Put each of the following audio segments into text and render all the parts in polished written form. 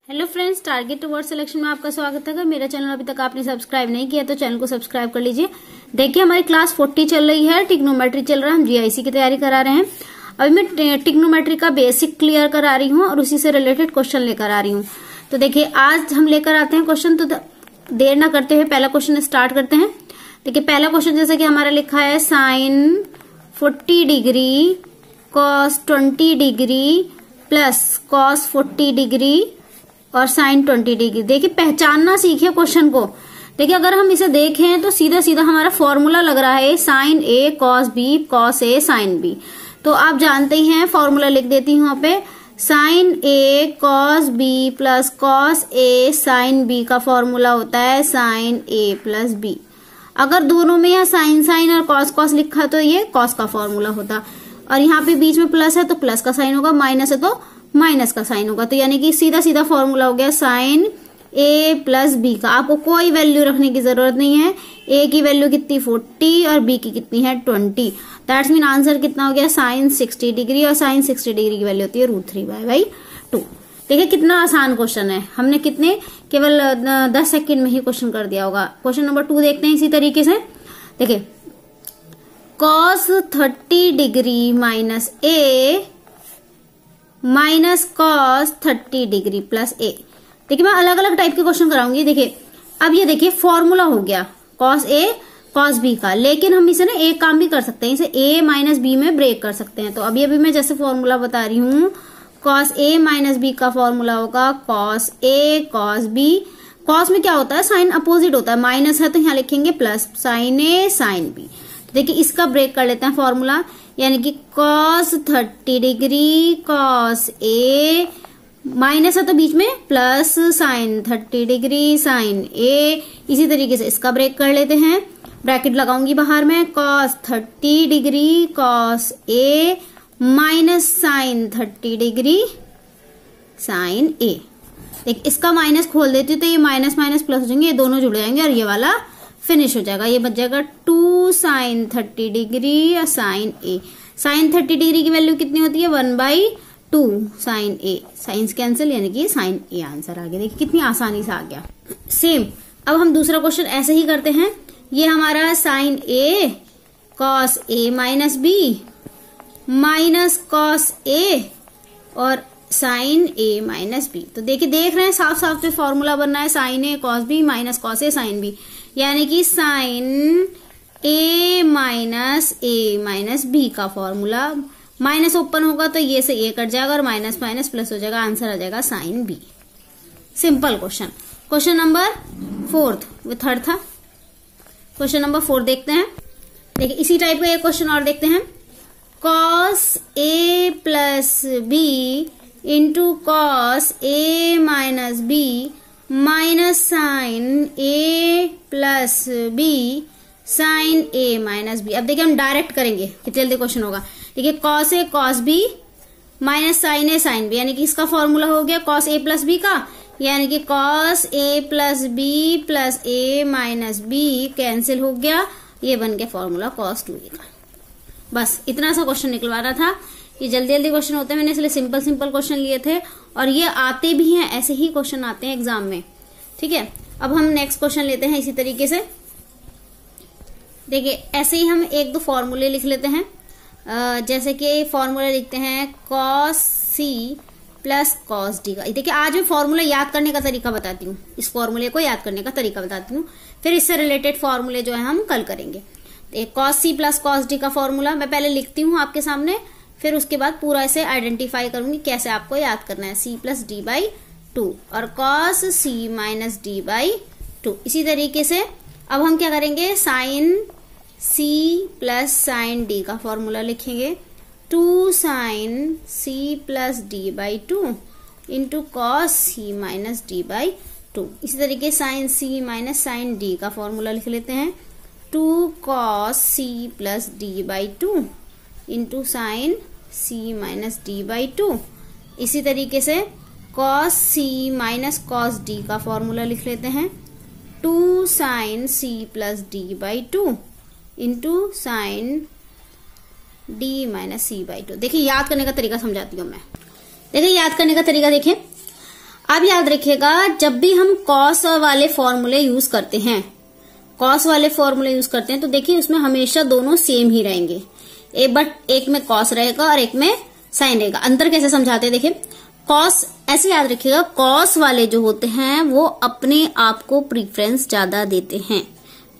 Hello friends, target toward selection में आपका स्वागत है। अगर मेरा चैनल अभी तक आपने सब्सक्राइब नहीं किया तो चैनल को सब्सक्राइब कर लीजिए। देखिए हमारी क्लास 40 चल रही है, ट्रिग्नोमेट्री चल रहा है, हम जीआईसी की तैयारी करा रहे हैं। अभी मैं ट्रिग्नोमेट्री का बेसिक क्लियर करा रही हूँ और उसी से रिलेटेड क्वेश्चन लेकर आ रही हूँ। तो देखिए आज हम लेकर आते हैं क्वेश्चन, तो देर ना करते हुए पहला क्वेश्चन स्टार्ट करते हैं। देखिए पहला क्वेश्चन जैसे कि हमारा लिखा है sine 40 degree cos 20 degree plus cos 40 degree और साइन 20 डिग्री। देखिए पहचानना सीखिए क्वेश्चन को। देखिए अगर हम इसे देखें तो सीधा सीधा हमारा फॉर्मूला लग रहा है sign A cos B cos A sine B. तो आप जानते ही हैं, फॉर्मूला लिख देती हूं यहाँ पे। Sign A cos B plus cos A sine B का फॉर्मूला होता है साइन ए प्लस बी। अगर दोनों में या साइन साइन और कॉस कॉस लिखा तो ये कॉस का फॉर्मूला होता, और यहाँ पे बीच में प्लस है तो प्लस का साइन होगा, माइनस है तो माइनस का साइन होगा। तो यानी कि सीधा सीधा फॉर्मूला हो गया साइन ए प्लस बी का। आपको कोई वैल्यू रखने की जरूरत नहीं है। ए की वैल्यू कितनी 40 और बी की कितनी है 20। दैट्स मीन आंसर कितना हो गया साइन 60 डिग्री, और साइन 60 डिग्री की वैल्यू होती है √3/2। देखिए कितना आसान क्वेश्चन है, हमने कितने केवल 10 सेकेंड में ही क्वेश्चन कर दिया होगा। क्वेश्चन नंबर 2 देखते हैं इसी तरीके से। देखिए कॉस 30 डिग्री माइनस ए माइनस कॉस 30 डिग्री प्लस ए। देखिए मैं अलग अलग टाइप के क्वेश्चन कराऊंगी। देखिए अब ये देखिए फॉर्मूला हो गया कॉस ए कॉस बी का, लेकिन हम इसे ना एक काम भी कर सकते हैं, इसे ए माइनस बी में ब्रेक कर सकते हैं। तो अभी मैं जैसे फॉर्मूला बता रही हूँ, कॉस ए माइनस बी का फॉर्मूला होगा cos A cos B. Cos में क्या होता है, साइन अपोजिट होता है, माइनस है तो यहाँ लिखेंगे प्लस, साइन ए साइन बी। देखिए इसका ब्रेक कर लेते हैं फॉर्मूला, यानी कि cos 30 degree cos A, minus है तो बीच में प्लस, साइन 30 डिग्री साइन ए। इसी तरीके से इसका ब्रेक कर लेते हैं, ब्रैकेट लगाऊंगी बाहर में, cos 30 degree cos A minus sign 30 degree sine ए। देख इसका माइनस खोल देती हूँ तो ये माइनस माइनस प्लस हो जाएंगे, ये दोनों जुड़ जाएंगे और ये वाला फिनिश हो जाएगा। ये बच जाएगा 2 साइन 30 डिग्री और साइन ए। साइन 30 डिग्री की वैल्यू कितनी होती है 1/2 साइन ए। साइंस कैंसिल, यानी कि साइन ए आंसर आ गया। देखिए कितनी आसानी से आ गया। सेम अब हम दूसरा क्वेश्चन ऐसे ही करते हैं। ये हमारा sign A cos A minus B minus cos A और साइन ए माइनस बी। तो देखिए देख रहे हैं साफ साफ जो फॉर्मूला बनना है sign A cos B minus cos A sine B, यानी कि साइन ए माइनस बी का फॉर्मूला। माइनस ओपन होगा तो ये से ए कट जाएगा और माइनस माइनस प्लस हो जाएगा, आंसर आ जाएगा sine B. Simple question. Question number 4 वो थर्ड था। क्वेश्चन नंबर 4 देखते हैं। देखिए इसी टाइप का एक क्वेश्चन और देखते हैं। Cos A plus B into cos A minus B minus sign A plus B sign A minus B. अब देखिए हम डायरेक्ट करेंगे, कितनी जल्दी क्वेश्चन होगा। देखिए cos A cos B minus sign A sine B, यानी कि इसका फॉर्मूला हो गया कॉस ए प्लस बी का, यानी कि cos A plus A minus B cancel हो गया, ये बन गया फॉर्मूला कॉस 2ए का। बस इतना सा क्वेश्चन निकलवाना था। ये जल्दी जल्दी क्वेश्चन होते हैं, मैंने इसलिए सिंपल सिंपल क्वेश्चन लिए थे, और ये आते भी हैं, ऐसे ही क्वेश्चन आते हैं एग्जाम में। ठीक है, अब हम नेक्स्ट क्वेश्चन लेते हैं इसी तरीके से। देखिए ऐसे ही हम 1-2 फॉर्मूले लिख लेते हैं। जैसे कि फॉर्मूला लिखते हैं cos C plus cos D का। देखिए आज मैं फॉर्मूला याद करने का तरीका बताती हूँ, इस फॉर्मूले को याद करने का तरीका बताती हूँ, फिर इससे रिलेटेड फॉर्मूले जो है हम कल करेंगे। Cos C plus cos D का फॉर्मूला मैं पहले लिखती हूँ आपके सामने, फिर उसके बाद पूरा इसे आइडेंटिफाई करूंगी कैसे आपको याद करना है। c प्लस d/2 और कॉस c माइनस d/2। इसी तरीके से अब हम क्या करेंगे, sine c plus sine d का फॉर्मूला लिखेंगे, 2 sine c plus d/2 into cos c minus d/2। इसी तरीके sine c minus sine d का फॉर्मूला लिख लेते हैं, 2 cos c plus d/2 into sine c minus d/2। इसी तरीके से cos c minus cos d का फॉर्मूला लिख लेते हैं, 2 sine c plus d/2 into sine d minus c/2। देखिए याद करने का तरीका समझाती हूँ मैं। देखिए याद करने का तरीका देखिए, अब याद रखिएगा, जब भी हम कॉस वाले फॉर्मूले यूज करते हैं, कॉस वाले फॉर्मूले यूज करते हैं, तो देखिए उसमें हमेशा दोनों सेम ही रहेंगे, बट एक में कॉस रहेगा और एक में साइन रहेगा। अंतर कैसे समझाते हैं, देखिए कॉस, ऐसे याद रखिएगा, कॉस वाले जो होते हैं वो अपने आप को प्रीफरेंस ज्यादा देते हैं।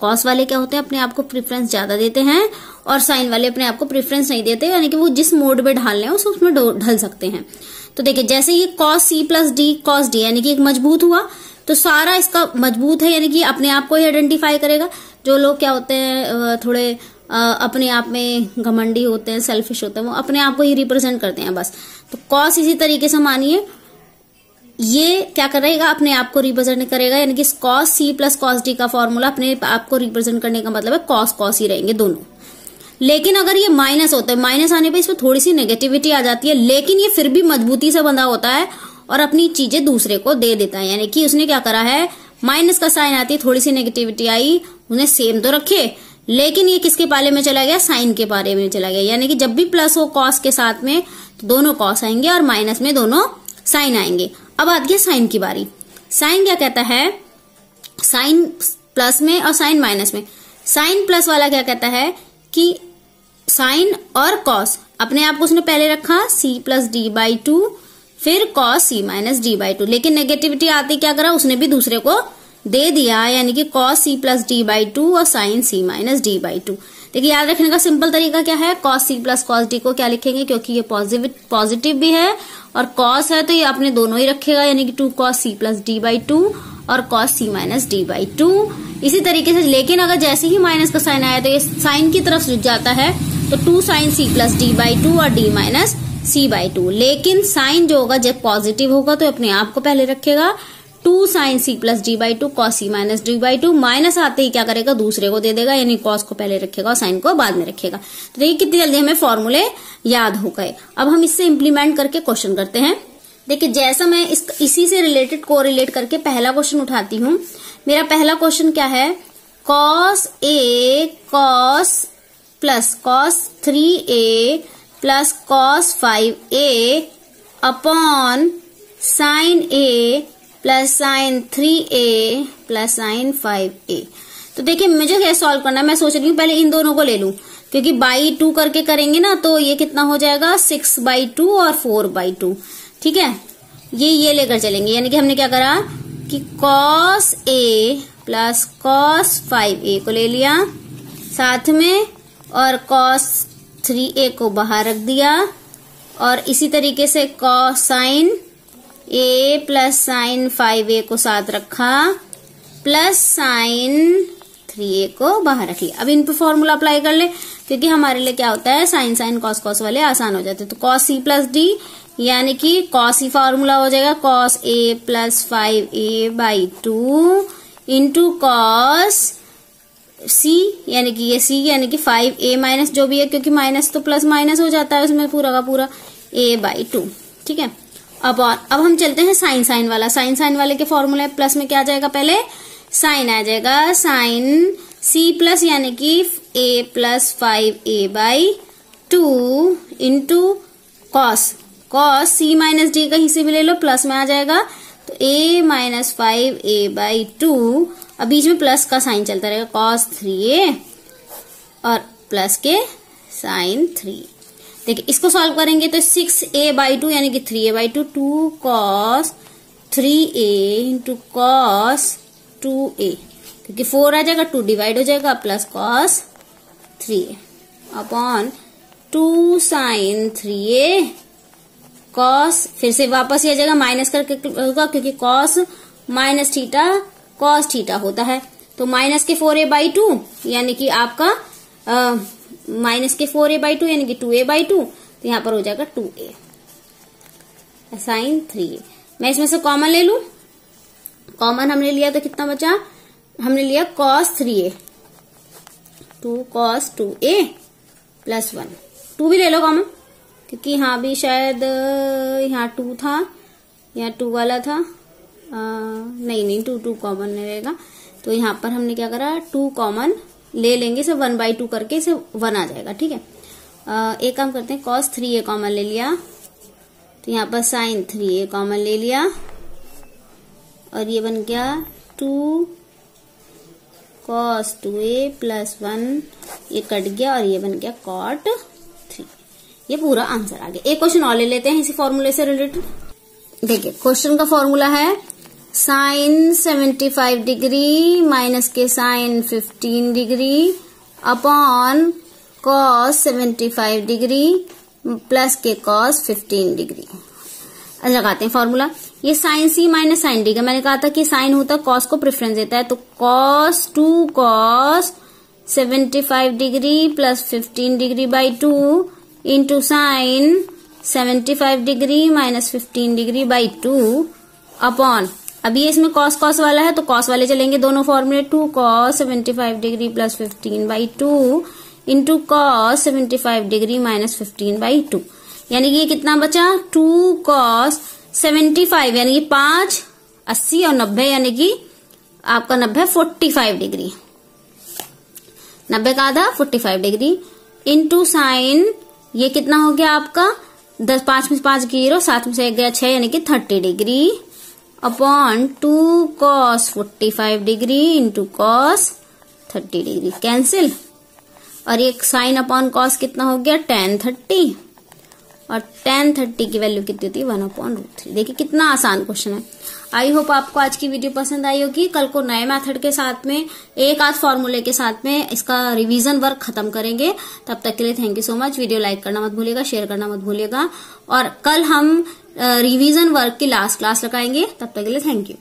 कॉस वाले क्या होते हैं, अपने आप को प्रेफरेंस ज्यादा देते हैं, और साइन वाले अपने आप को प्रेफरेंस नहीं देते, यानी कि वो जिस मोड में ढालने हैं उसमें ढल सकते हैं। तो देखिए जैसे ये cos C plus D cos D, यानी कि एक मजबूत हुआ, तो सारा इसका मजबूत है, यानी कि अपने आप को ही आइडेंटिफाई करेगा। जो लोग क्या होते हैं, थोड़े अपने आप में घमंडी होते हैं, सेल्फिश होते हैं, वो अपने आप को ही रिप्रेजेंट करते हैं बस। तो कॉस इसी तरीके से मानिए ये क्या करेगा, अपने आप को रिप्रेजेंट करेगा, यानी कि cos C plus cos D का फॉर्मूला अपने आप को रिप्रेजेंट करने का मतलब है कॉस कॉस ही रहेंगे दोनों। लेकिन अगर ये माइनस होता है, माइनस आने पे इसमें थोड़ी सी नेगेटिविटी आ जाती है, लेकिन ये फिर भी मजबूती से बंधा होता है और अपनी चीजें दूसरे को दे देता है। यानी कि उसने क्या करा है, माइनस का साइन आती है, थोड़ी सी नेगेटिविटी आई, उन्हें सेम तो रखे, लेकिन ये किसके पाले में चला गया, साइन के पाले में चला गया। यानी कि जब भी प्लस हो कॉस के साथ में तो दोनों कॉस आएंगे और माइनस में दोनों साइन आएंगे। अब आती है साइन की बारी। साइन क्या कहता है, साइन प्लस में और साइन माइनस में। साइन प्लस वाला क्या कहता है कि साइन और कॉस अपने आप को उसने पहले रखा C plus D by two, फिर cos C minus D by two, लेकिन नेगेटिविटी आती क्या करा, उसने भी दूसरे को दे दिया, यानी कि cos C plus D by two और sine C minus D by two. देखिए याद रखने का सिंपल तरीका क्या है, cos C plus cos D को क्या लिखेंगे, क्योंकि ये पॉजिटिव भी है और कॉस है तो ये अपने दोनों ही रखेगा, यानी कि two cos C plus D by two और cos C minus D by two. इसी तरीके से, लेकिन अगर जैसे ही माइनस का साइन आया तो ये साइन की तरफ झुक जाता है, तो two sine C plus D by two और D minus C by two. लेकिन साइन जो होगा जब पॉजिटिव होगा तो अपने आप को पहले रखेगा, two sine C plus D by two cos C minus D by two, minus आते ही क्या करेगा, दूसरे को दे देगा, यानी कॉस को पहले रखेगा और साइन को बाद में रखेगा। तो देखिए कितनी जल्दी हमें फॉर्मूले याद हो गए। अब हम इससे इंप्लीमेंट करके क्वेश्चन करते हैं। देखिए जैसा मैं इसी से रिलेटेड कोरिलेट करके पहला क्वेश्चन उठाती हूँ। मेरा पहला क्वेश्चन क्या है, cos A cos plus cos 3a plus cos 5a upon sine a plus sign 3a plus sign 5a। तो देखिए मुझे क्या सॉल्व करना है, मैं सोच रही हूँ पहले इन दोनों को ले लूं, क्योंकि बाई 2 करके करेंगे ना तो ये कितना हो जाएगा, 6/2 और 4/2। ठीक है, ये लेकर चलेंगे, यानी कि हमने क्या करा कि cos a plus cos 5a को ले लिया साथ में, और कॉस 3a को बाहर रख दिया, और इसी तरीके से cos sine a plus sign 5a को साथ रखा, प्लस साइन 3a को बाहर रख लिया। अब इन पे फॉर्मूला अप्लाई कर ले, क्योंकि हमारे लिए क्या होता है, साइन साइन कॉस कॉस वाले आसान हो जाते हैं। तो कॉस c प्लस डी, यानी कि कॉस ही फॉर्मूला हो जाएगा cos a plus 5a by 2 into cos c, यानी कि ये c यानी कि 5a माइनस जो भी है, क्योंकि माइनस तो प्लस माइनस हो जाता है उसमें पूरा का पूरा, a बाई 2। ठीक है, अब हम चलते हैं साइन साइन वाला। साइन वाले के फॉर्मूले प्लस में क्या आ जाएगा, पहले साइन आ जाएगा, साइन c प्लस यानी कि a plus 5a by 2 into cos c minus D कहीं से भी ले लो, प्लस में आ जाएगा, तो a माइनस 5a बाई 2। अब बीच में प्लस का साइन चलता रहेगा, कॉस 3a और प्लस के साइन 3। देखिए इसको सॉल्व करेंगे तो 6a बाई 2 यानी कि 3a by 2, 2 cos 3a into cos 2a, क्योंकि 4 आ जाएगा, 2 डिवाइड हो जाएगा, plus cos 3a upon 2 sine 3a cos, फिर से वापस ये आ जाएगा, माइनस करके होगा क्योंकि cos minus theta cos theta होता है, तो माइनस के 4a बाई 2 यानी कि आपका माइनस के 4a बाई 2 यानी कि 2a बाई 2, तो यहाँ पर हो जाएगा 2a साइन 3a। मैं इसमें से कॉमन ले लू, कॉमन हमने लिया तो कितना बचा, हमने लिया cos 3a, 2 cos 2a plus 1, 2 भी ले लो कॉमन, क्योंकि यहाँ भी शायद यहाँ 2 था, यहाँ 2 वाला था, नहीं 2 कॉमन नहीं रहेगा, तो यहाँ पर हमने क्या करा, 2 कॉमन ले लेंगे, इसे 1/2 करके इसे 1 आ जाएगा। ठीक है, एक काम करते हैं, cos 3a कॉमन ले लिया, तो यहाँ पर sin 3a कॉमन ले लिया, और ये बन गया 2 cos 2a प्लस 1, ये कट गया और ये बन गया cot 3। ये पूरा आंसर आ गया। एक क्वेश्चन और ले लेते हैं इसी फॉर्मूले से रिलेटेड। देखिए क्वेश्चन का फॉर्मूला है साइन 75 डिग्री माइनस के sine 15 degree upon cos 75 degree plus के cos 15 डिग्री। लगाते हैं फॉर्मूला। ये sine C minus sine D का, मैंने कहा था कि साइन होता है कॉस को प्रेफरेंस देता है, तो cos 2 cos 75 degree plus 15 degree by 2 into sine 75 degree minus 15 degree by 2 upon, अभी इसमें cos cos वाला है तो cos वाले चलेंगे दोनों फॉर्मूले, 2 cos 75 degree plus 15 by 2 into cos 75 degree minus 15 by 2, यानी कि ये कितना बचा 2 cos 75, यानी कि 5 80 और 90, यानी कि आपका 90 45 डिग्री, 90 का आधा 45 डिग्री इंटू साइन, ये कितना हो गया आपका 10, 5 में 5 0, 7 में से 1 गया 6, यानी कि 30 degree upon 2 cos 45 degree into cos 30 degree, cancel, और ये साइन अपॉन cos कितना हो गया tan 30, और tan 30 की वैल्यू कितनी होती है 1/√3। देखिए कितना आसान क्वेश्चन है। आई होप आपको आज की वीडियो पसंद आई होगी। कल को नए मेथड के साथ में एक आध फॉर्मूले के साथ में इसका रिवीजन वर्क खत्म करेंगे। तब तक के लिए thank you so much. Video like करना मत भूलिएगा, शेयर करना मत भूलिएगा, और कल हम रिवीजन वर्क की लास्ट क्लास लगाएंगे। तब तक के लिए थैंक यू।